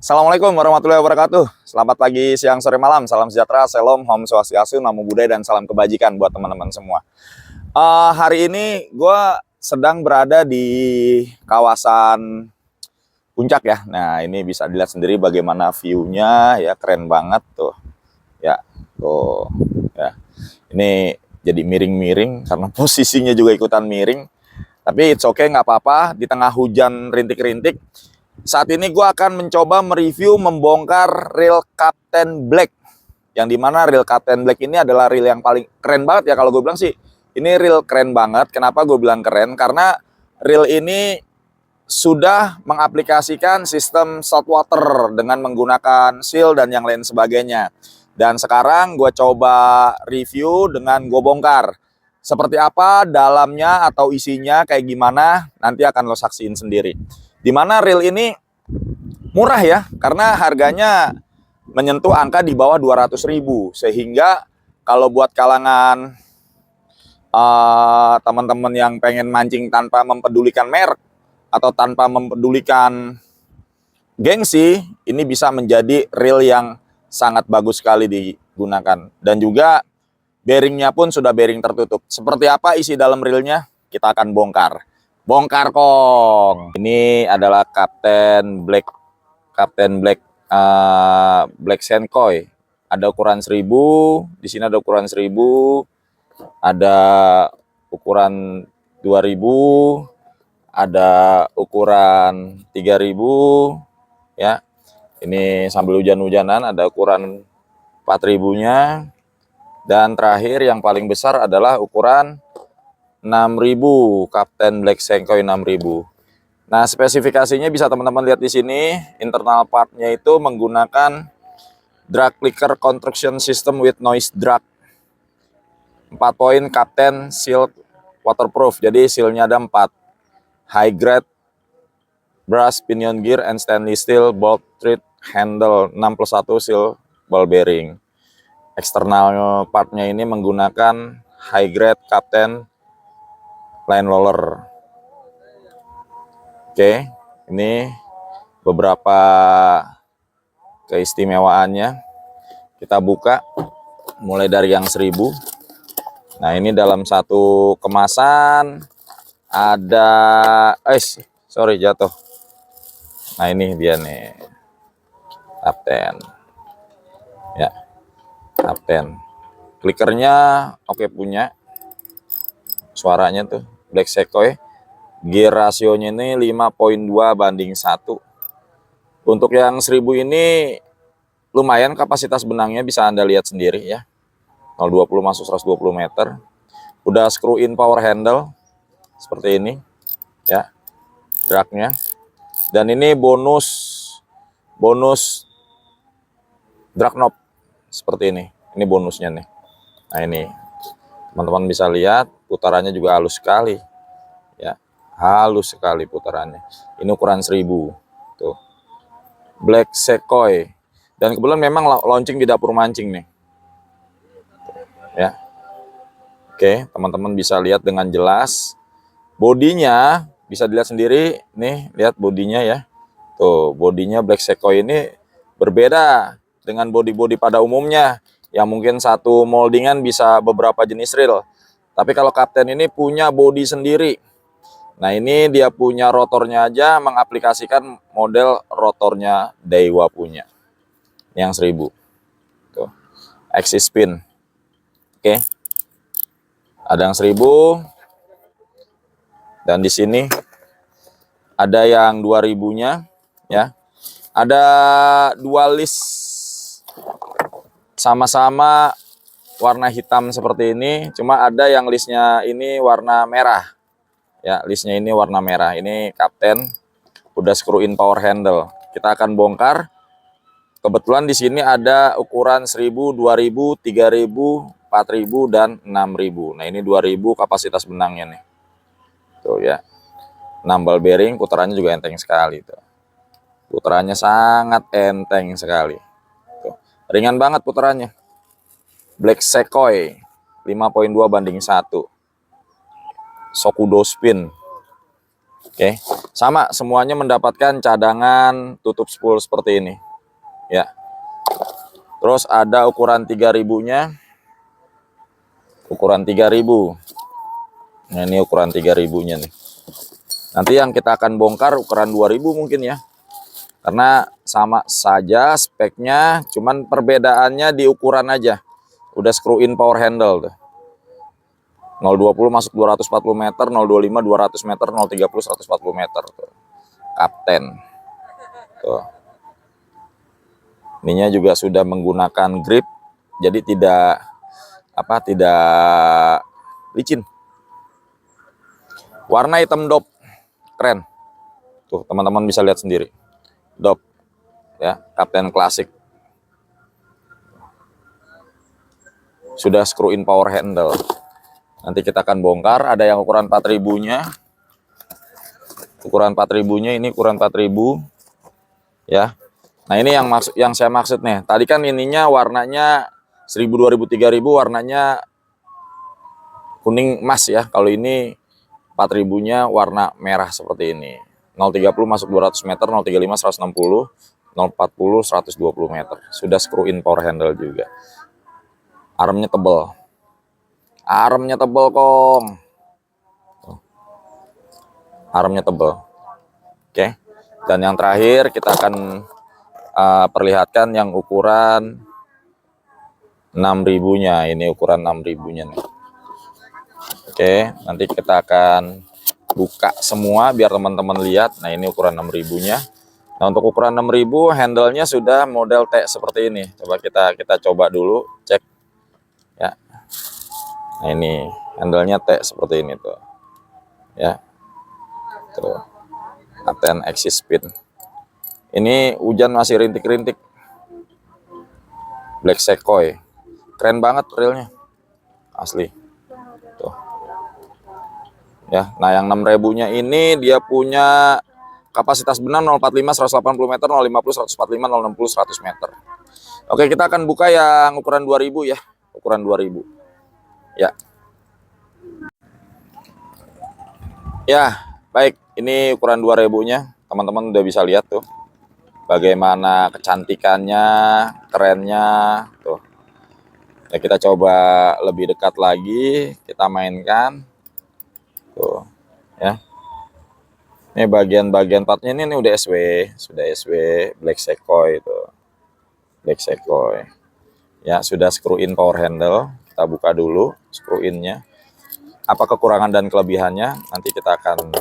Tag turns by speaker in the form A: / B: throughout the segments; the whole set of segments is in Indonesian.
A: Assalamualaikum warahmatullahi wabarakatuh. Selamat pagi, siang, sore, malam. Salam sejahtera, salam, om swastiastu, namo buddhaya, dan salam kebajikan buat teman-teman semua. Hari ini gue sedang berada di kawasan puncak ya. Nah, ini bisa dilihat sendiri bagaimana view-nya ya, keren banget tuh. Ya, tuh ya. Ini jadi miring-miring karena posisinya juga ikutan miring. Tapi it's okay, nggak apa-apa. Di tengah hujan rintik-rintik. Saat ini gue akan mencoba mereview, membongkar reel Captain Black. Yang dimana reel Captain Black ini adalah reel yang paling keren banget ya. Kalau gue bilang sih, ini reel keren banget. Kenapa gue bilang keren? Karena reel ini sudah mengaplikasikan sistem saltwater dengan menggunakan seal dan yang lain sebagainya. Dan sekarang gue coba review dengan gue bongkar. Seperti apa dalamnya atau isinya kayak gimana, nanti akan lo saksiin sendiri. Dimana reel ini murah ya, karena harganya menyentuh angka di bawah 200.000. Sehingga kalau buat kalangan teman-teman yang pengen mancing tanpa mempedulikan merek atau tanpa mempedulikan gengsi, ini bisa menjadi reel yang sangat bagus sekali digunakan. Dan juga bearingnya pun sudah bearing tertutup. Seperti apa isi dalam reelnya, kita akan bongkar. Bongkar kong. Ini adalah Captain Black Black Sekoi. Ada ukuran 1000, di sini ada ukuran 1000, ada ukuran 2000, ada ukuran 3000 ya. Ini sambil hujan-hujanan ada ukuran 4000-nya. Dan terakhir yang paling besar adalah ukuran 6000, Captain Black Sekoi 6000. Nah, spesifikasinya bisa teman-teman lihat di sini. Internal partnya itu menggunakan drag clicker construction system with noise drag. 4 poin Captain seal waterproof. Jadi sealnya ada 4. High grade brass pinion gear and stainless steel bolt thread handle 6+1 seal ball bearing. Eksternal partnya ini menggunakan high grade Captain line roller. Oke, ini beberapa keistimewaannya. Kita buka mulai dari yang 1000. Nah, ini dalam satu kemasan ada sorry jatuh. Nah, ini dia nih Captain ya, Captain. Klikernya oke punya, suaranya tuh Black Sekoi. Gear rasionya ini 5.2:1. Untuk yang 1000 ini lumayan kapasitas benangnya, bisa Anda lihat sendiri ya. 020 masuk 120 meter. Udah screw in power handle seperti ini ya, dragnya. Dan ini bonus drag knob seperti ini. Ini bonusnya nih. Nah, ini teman-teman bisa lihat putarannya juga halus sekali ya, halus sekali putarannya. Ini ukuran 1000 tuh, Black Sekoi. Dan kebetulan memang launching di dapur mancing nih ya. Oke, teman-teman bisa lihat dengan jelas. Bodinya bisa dilihat sendiri nih, lihat bodinya ya. Tuh, bodinya Black Sekoi ini berbeda dengan bodi-bodi pada umumnya yang mungkin satu moldingan bisa beberapa jenis reel. Tapi kalau Captain ini punya bodi sendiri. Nah, ini dia punya rotornya aja mengaplikasikan model rotornya Daiwa punya. Yang 1000. Tuh. Axis spin. Oke. Ada yang 1000. Dan di sini ada yang 2000-nya ya. Ada 2 list sama-sama warna hitam seperti ini, cuma ada yang listnya ini warna merah ya. Listnya ini warna merah. Ini Captain udah screw in power handle. Kita akan bongkar. Kebetulan di sini ada ukuran 1000, 2000, 3000, 4000 dan 6000. Nah, ini 2000 kapasitas benangnya nih tuh ya. 6 ball bearing, putarannya juga enteng sekali tuh. Putarannya sangat enteng sekali tuh. Ringan banget putarannya. Black Sekoi 5.2:1. Sokudo spin. Oke, Sama, semuanya mendapatkan cadangan tutup spool seperti ini. Ya. Terus ada ukuran 3000-nya. Ukuran 3000. Nah, ini ukuran 3000-nya nih. Nanti yang kita akan bongkar ukuran 2000 mungkin ya. Karena sama saja speknya, cuman perbedaannya di ukuran aja. Udah screw in power handle tuh. 020 masuk 240 meter, 025 200 meter, 030 140 meter tuh. Kapten. Tuh. Ininya juga sudah menggunakan grip, jadi tidak licin. Warna hitam dop, keren. Tuh teman-teman bisa lihat sendiri, dop, ya, Kapten klasik. Sudah screw in power handle. Nanti kita akan bongkar. Ada yang ukuran 4000-nya. Ukuran 4000-nya ini ukuran 4000, ya. Nah, ini yang saya maksud nih. Tadi kan ininya warnanya 1000, 2000, 3000 warnanya kuning emas ya. Kalau ini 4000-nya warna merah seperti ini. 030 masuk 200 meter, 035 160, 040 120 meter. Sudah screw in power handle juga. Armnya tebal. Armnya tebal, Kong. Armnya tebal. Oke. Dan yang terakhir kita akan perlihatkan yang ukuran 6000-nya. Ini ukuran 6000-nya nih. Oke, nanti kita akan buka semua biar teman-teman lihat. Nah, ini ukuran 6000-nya. Nah, untuk ukuran 6000 handle-nya sudah model T seperti ini. Coba kita coba dulu cek ya. Nah, ini handle-nya T seperti ini tuh. Ya. Tuh. Kapten Axis Speed. Ini hujan masih rintik-rintik. Black Sekoi. Keren banget reelnya. Asli. Tuh. Ya, nah yang 6000-nya ini dia punya kapasitas benam 045 180 meter, 050 145, 060 100 meter. Oke, kita akan buka yang ukuran 2000 ya. Ukuran 2000. Ya. Ya, baik. Ini ukuran 2000-nya. Teman-teman udah bisa lihat tuh. Bagaimana kecantikannya, kerennya tuh. Ya, kita coba lebih dekat lagi, kita mainkan. Tuh, ya. Ini bagian-bagian partnya ini udah SW, sudah SW Black Sekoi itu. Black Sekoi. Ya, sudah screw in power handle. Kita buka dulu screw in-nya. Apa kekurangan dan kelebihannya nanti kita akan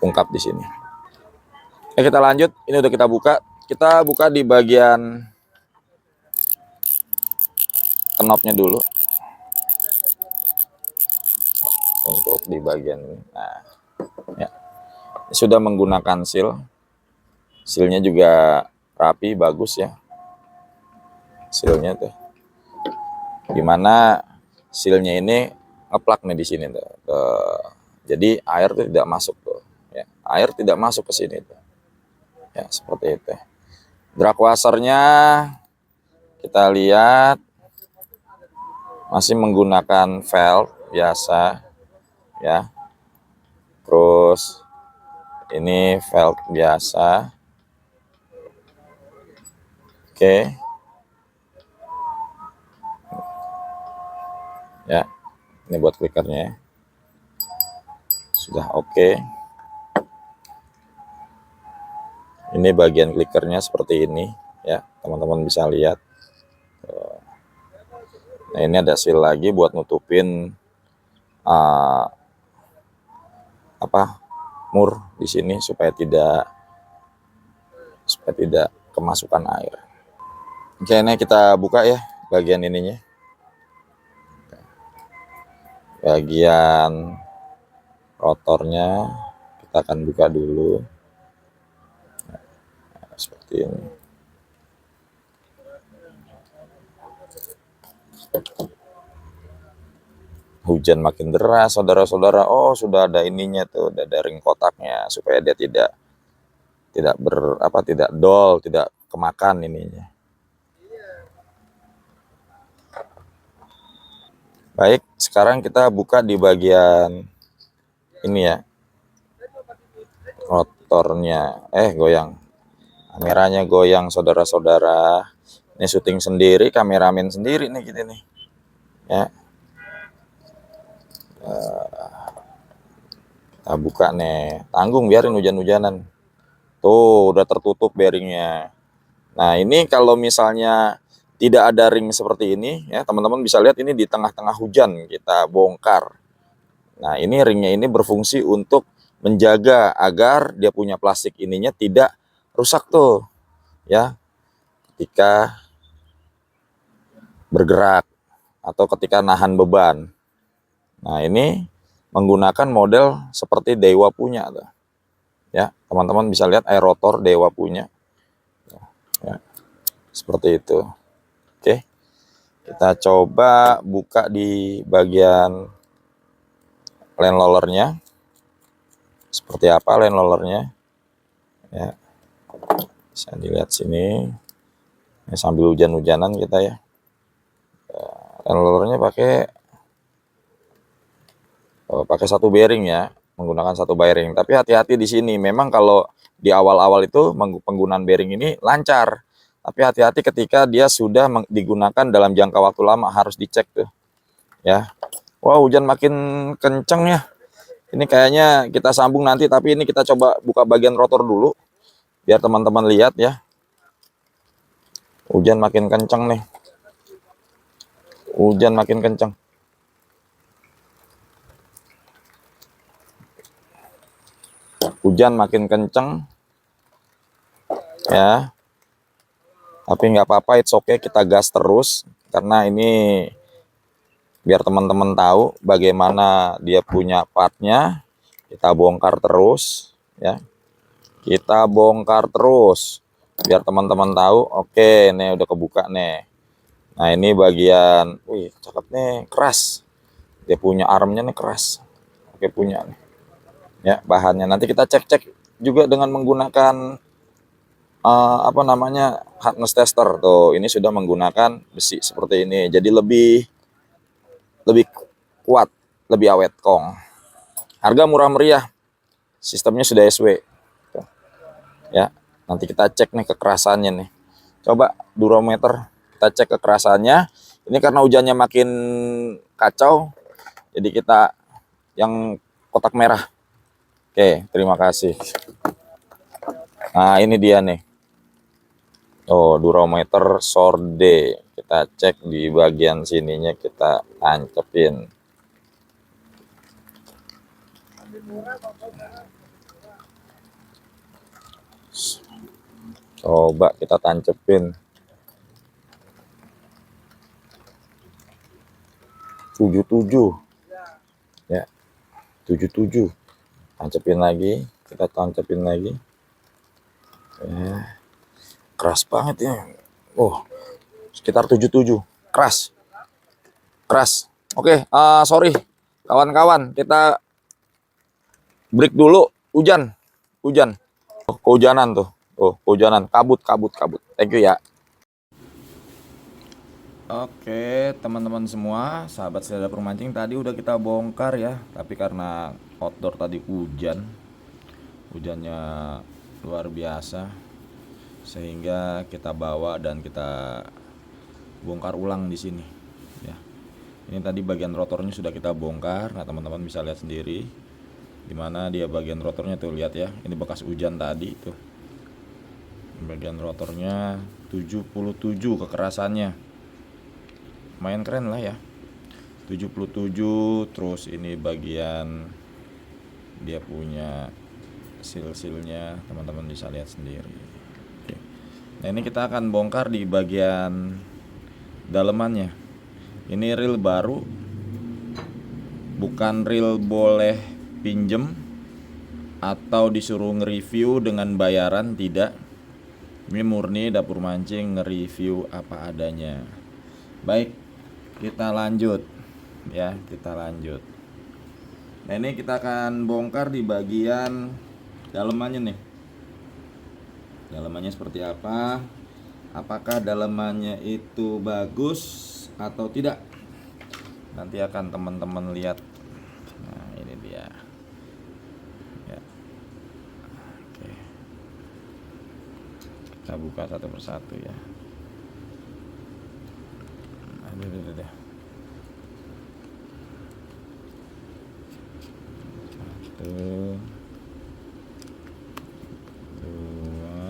A: ungkap di sini. Oke, kita lanjut. Ini udah kita buka. Kita buka di bagian knopnya dulu. Untuk di bagian ini. Nah, ya. Sudah menggunakan seal. Sealnya juga rapi, bagus ya. Sealnya tuh. Dimana sealnya ini ngeplak nih di sini tuh. Jadi air tuh tidak masuk tuh. Ya, air tidak masuk ke sini tuh. Ya, seperti itu. Drag washernya kita lihat masih menggunakan valve biasa ya. Terus ini valve biasa. Oke. Ya, ini buat clickernya ya. Sudah oke. Ini bagian clickernya seperti ini ya, teman-teman bisa lihat. Nah, ini ada seal lagi buat nutupin mur di sini supaya tidak kemasukan air. Oke, ini kita buka ya bagian ininya. Bagian rotornya kita akan buka dulu. Nah, seperti ini. Hujan makin deras, saudara-saudara. Oh, sudah ada ininya tuh, udah ada ring kotaknya supaya dia tidak kemakan ininya. Baik, sekarang kita buka di bagian ini ya. rotornya goyang, kameranya goyang saudara-saudara. Ini syuting sendiri, kameramen sendiri nih kita nih ya. Kita buka nih, tanggung biarin hujan-hujanan. Tuh udah tertutup bearingnya. Nah ini kalau misalnya tidak ada ring seperti ini ya, teman-teman bisa lihat ini di tengah-tengah hujan kita bongkar. Nah ini ringnya ini berfungsi untuk menjaga agar dia punya plastik ininya tidak rusak tuh ya ketika bergerak atau ketika nahan beban. Nah ini menggunakan model seperti Dewa punya tuh ya, teman-teman bisa lihat air rotor Dewa punya ya, seperti itu. Oke, kita coba buka di bagian land rollernya, seperti apa land rollernya ya, bisa dilihat sini. Ini sambil hujan-hujanan kita ya. Land rollernya pakai satu bearing ya, menggunakan satu bearing. Tapi hati-hati di sini. Memang kalau di awal-awal itu penggunaan bearing ini lancar. Tapi hati-hati ketika dia sudah digunakan dalam jangka waktu lama, harus dicek tuh. Ya. Wow, hujan makin kenceng ya. Ini kayaknya kita sambung nanti, tapi ini kita coba buka bagian rotor dulu biar teman-teman lihat ya. Hujan makin kenceng nih. Hujan makin kenceng. Hujan makin kenceng ya, tapi nggak apa-apa, it's okay, kita gas terus karena ini biar teman-teman tahu bagaimana dia punya partnya. Kita bongkar terus ya, kita bongkar terus biar teman-teman tahu. Oke, nih udah kebuka nih. Nah ini bagian, wih cakep nih, keras, dia punya armnya nih keras. Oke punya nih ya bahannya. Nanti kita cek-cek juga dengan menggunakan apa namanya, hardness tester. Tuh ini sudah menggunakan besi seperti ini, jadi lebih kuat, lebih awet kong. Harga murah meriah, sistemnya sudah SW. Tuh, ya nanti kita cek nih kekerasannya nih. Coba durometer kita cek kekerasannya. Ini karena hujannya makin kacau, jadi kita yang kotak merah. Oke, terima kasih. Nah ini dia nih. Oh, durometer sorde. Kita cek di bagian sininya, kita tancepin. Coba kita tancepin. 77. Ya, 77. Tancepin lagi, kita tancepin lagi. Ya. Keras banget ya. Oh, sekitar 77. Keras. Keras. Oke, sorry kawan-kawan, kita break dulu. Hujan. Oh, kehujanan tuh. Oh, kehujanan, kabut. Thank you ya. Oke, teman-teman semua, sahabat setia permancing, tadi udah kita bongkar ya. Tapi karena outdoor tadi hujannya luar biasa, sehingga kita bawa dan kita bongkar ulang di sini ya. Ini tadi bagian rotornya sudah kita bongkar. Nah teman-teman bisa lihat sendiri dimana dia bagian rotornya tuh, lihat ya, ini bekas hujan tadi tuh. Bagian rotornya 77 kekerasannya, lumayan keren lah ya, 77. Terus ini bagian dia punya seal-sealnya, teman-teman bisa lihat sendiri. Oke. Nah ini kita akan bongkar di bagian dalemannya. Ini reel baru, bukan reel boleh pinjem atau disuruh nge-review dengan bayaran, tidak. Ini murni dapur mancing nge-review apa adanya. Baik, kita lanjut ya, kita lanjut. Nah ini kita akan bongkar di bagian dalemannya nih. Dalemannya seperti apa? Apakah dalemannya itu bagus atau tidak? Nanti akan teman-teman lihat. Nah ini dia ya. Kita buka satu persatu ya. Aduh. Satu, dua,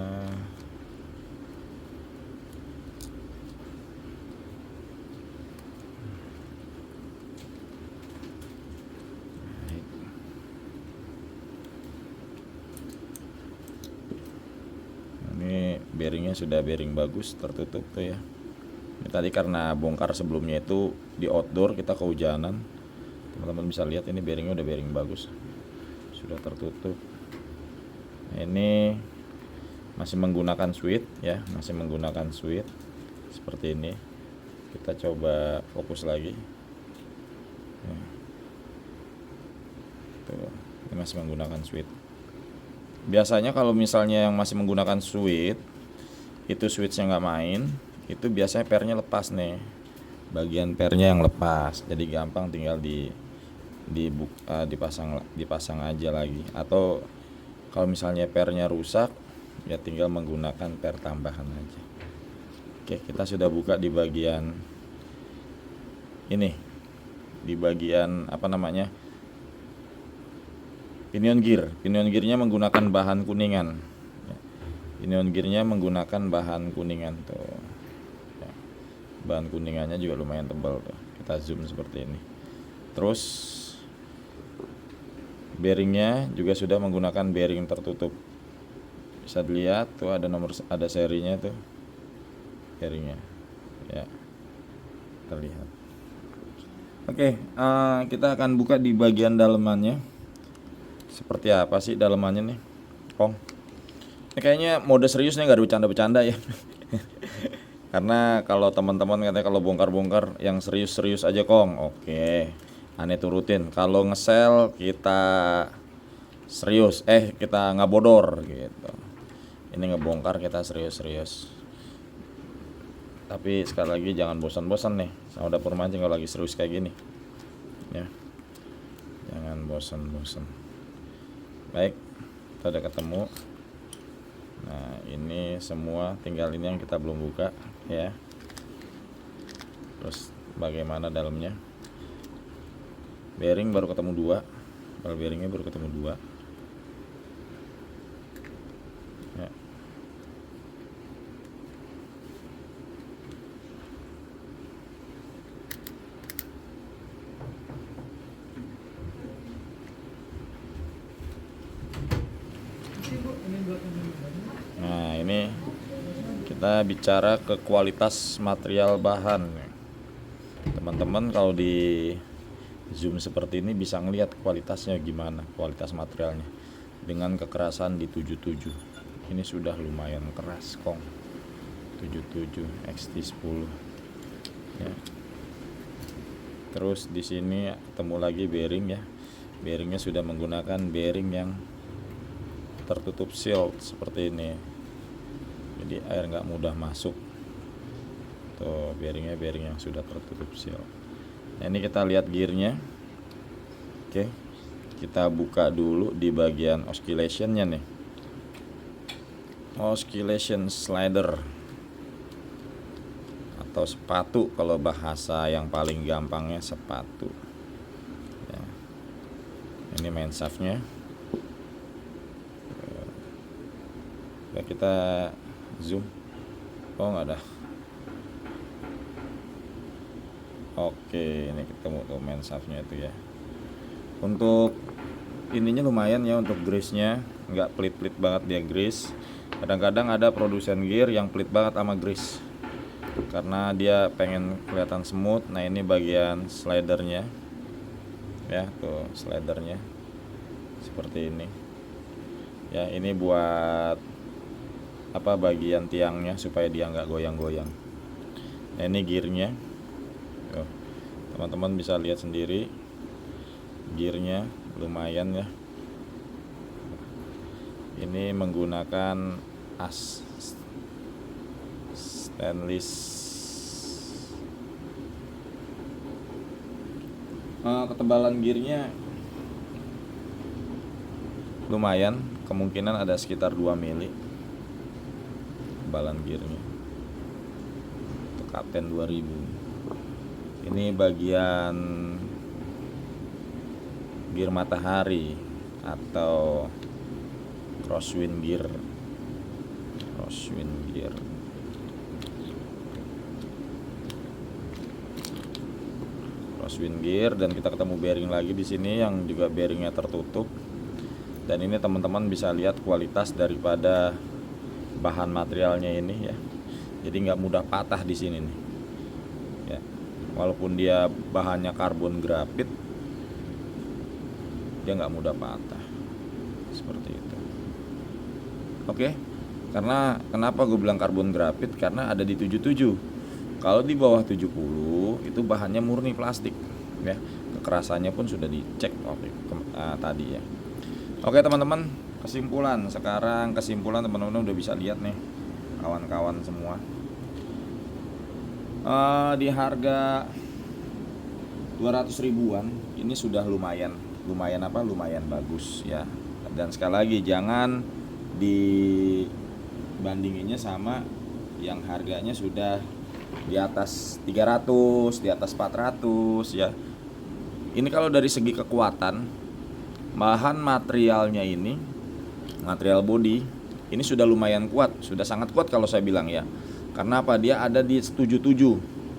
A: ini bearingnya sudah bearing bagus, tertutup tuh ya. Ini tadi karena bongkar sebelumnya itu di outdoor, kita kehujanan. Teman-teman bisa lihat ini bearingnya udah bearing bagus, sudah tertutup. Nah, ini masih menggunakan switch ya, masih menggunakan switch seperti ini. Kita coba fokus lagi. Tuh, ini masih menggunakan switch. Biasanya kalau misalnya yang masih menggunakan switch itu switchnya nggak main, itu biasanya pernya lepas nih, bagian pernya yang lepas, jadi gampang tinggal dipasang aja lagi. Atau kalau misalnya pernya rusak ya tinggal menggunakan per tambahan aja. Oke, kita sudah buka di bagian ini, di bagian apa namanya, pinion gearnya menggunakan bahan kuningan. Pinion gearnya menggunakan bahan kuningan tuh. Bahan kuningannya juga lumayan tebal tuh. Kita zoom seperti ini. Terus bearingnya juga sudah menggunakan bearing tertutup. Bisa dilihat tuh ada serinya tuh bearingnya. Ya. Terlihat. Oke, kita akan buka di bagian dalemannya. Seperti apa sih dalemannya nih, Kong? Ini kayaknya mode serius nih, nggak ada bercanda-bercanda ya. Karena kalau teman-teman katanya kalau bongkar-bongkar yang serius-serius aja, Kong. Oke, aneh turutin. Kalau ngesel kita serius, kita nggak bodor gitu. Ini ngebongkar kita serius-serius. Tapi sekali lagi jangan bosan-bosan nih sama dapur mancing kalau lagi serius kayak gini. Ya, jangan bosan-bosan. Baik, kita udah ketemu. Nah, ini semua, tinggal ini yang kita belum buka ya. Terus bagaimana dalamnya? Bearing baru ketemu 2. Ball bearingnya baru ketemu 2. Ya. Nah, ini kita bicara ke kualitas material bahan. Teman-teman kalau di zoom seperti ini bisa ngelihat kualitasnya gimana, kualitas materialnya. Dengan kekerasan di 77. Ini sudah lumayan keras, Kong. 77 XT10. Ya. Terus di sini ketemu lagi bearing ya. Bearingnya sudah menggunakan bearing yang tertutup seal seperti ini, jadi air nggak mudah masuk. Tuh bearingnya bearing yang sudah tertutup seal. Nah, ini kita lihat gearnya. Oke, kita buka dulu di bagian oscillationnya nih. Oscillation slider atau sepatu kalau bahasa yang paling gampangnya sepatu ya. Ini main shaftnya. Ya, kita zoom. Oh, nggak ada. Oke, ini ketemu tuh main shaftnya itu ya. Untuk ininya lumayan ya, untuk grease-nya nggak pelit-pelit banget dia grease. Kadang-kadang ada produsen gear yang pelit banget sama grease karena dia pengen kelihatan smooth. Nah, ini bagian slidernya ya, tuh slidernya seperti ini ya. Ini buat apa, bagian tiangnya supaya dia nggak goyang-goyang. Nah, ini gearnya. Teman-teman bisa lihat sendiri, gearnya lumayan ya. Ini menggunakan as stainless. Ketebalan gearnya lumayan, kemungkinan ada sekitar 2 mili. ketebalan gearnya. Untuk Kapten 2000. Ini bagian gear matahari atau crosswind gear. Crosswind gear, dan kita ketemu bearing lagi di sini yang juga bearingnya tertutup. Dan ini teman-teman bisa lihat kualitas daripada bahan materialnya ini ya. Jadi nggak mudah patah di sini nih. Ya, walaupun dia bahannya karbon grafit, dia nggak mudah patah seperti itu. Oke, karena kenapa gue bilang karbon grafit? Karena ada di 77. Kalau di bawah 70 itu bahannya murni plastik ya. Kekerasannya pun sudah dicek tadi ya. Oke teman-teman, kesimpulan teman-teman udah bisa lihat nih kawan-kawan semua. Di harga 200 ribuan ini sudah lumayan bagus ya. Dan sekali lagi jangan dibandinginnya sama yang harganya sudah di atas 300, di atas 400 ya. Ini kalau dari segi kekuatan, bahan materialnya ini, material body ini sudah lumayan kuat, sudah sangat kuat kalau saya bilang ya. Karena apa? Dia ada di 77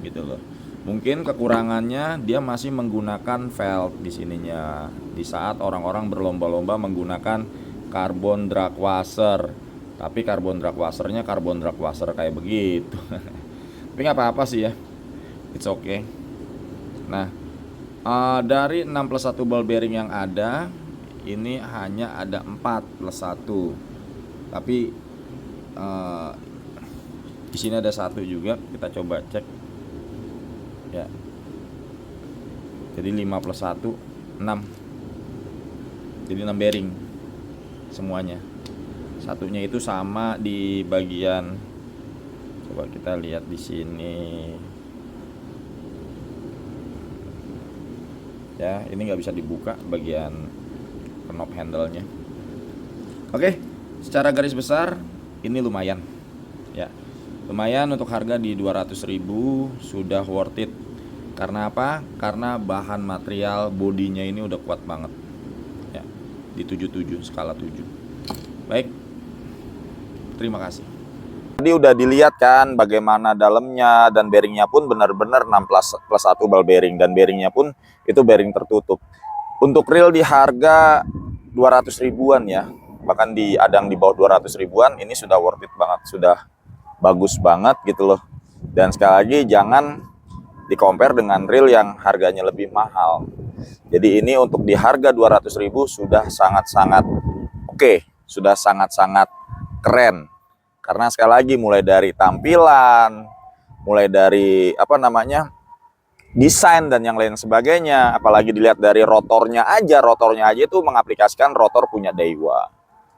A: gitu loh. Mungkin kekurangannya dia masih menggunakan felt di sininya. Di saat orang-orang berlomba-lomba menggunakan karbon drag washer. Tapi karbon drag washernya karbon drag washer kayak begitu. Tapi nggak apa-apa sih ya, it's okay. Nah, dari 6 plus 1 ball bearing yang ada, ini hanya ada 4 plus 1. Tapi di sini ada 1 juga, kita coba cek ya. Jadi 5 plus 1 6. Jadi 6 bearing semuanya. Satunya itu sama di bagian, coba kita lihat di sini ya. Ini nggak bisa dibuka bagian knob handle-nya. Oke, secara garis besar ini lumayan ya. Lumayan untuk harga di 200.000 sudah worth it. Karena apa? Karena bahan material bodinya ini udah kuat banget ya. Di 77, skala 7. Baik, terima kasih. Tadi udah dilihat kan bagaimana dalamnya, dan bearingnya pun benar-benar 6 plus 1 ball bearing, dan bearingnya pun itu bearing tertutup. Untuk reel di harga 200 ribuan ya, bahkan adang di bawah 200 ribuan, ini sudah worth it banget, sudah bagus banget gitu loh. Dan sekali lagi jangan di-compare dengan reel yang harganya lebih mahal. Jadi ini untuk di harga 200 ribu sudah sangat-sangat oke, sudah sangat-sangat keren. Karena sekali lagi mulai dari tampilan, mulai dari desain dan yang lain sebagainya, apalagi dilihat dari rotornya aja itu mengaplikasikan rotor punya Daiwa.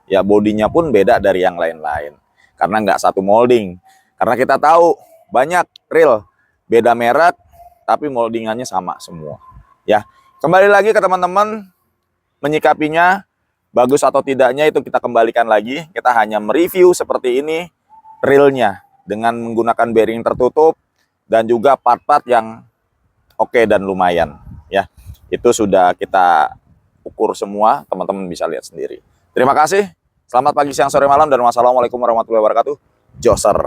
A: Ya, bodinya pun beda dari yang lain-lain. Karena nggak satu molding. Karena kita tahu banyak reel beda merek tapi moldingannya sama semua. Ya, kembali lagi ke teman-teman menyikapinya. Bagus atau tidaknya itu kita kembalikan lagi. Kita hanya mereview seperti ini reelnya dengan menggunakan bearing tertutup dan juga part-part yang oke dan lumayan ya. Itu sudah kita ukur semua, teman-teman bisa lihat sendiri. Terima kasih. Selamat pagi, siang, sore, malam, dan wassalamualaikum warahmatullahi wabarakatuh. Joser.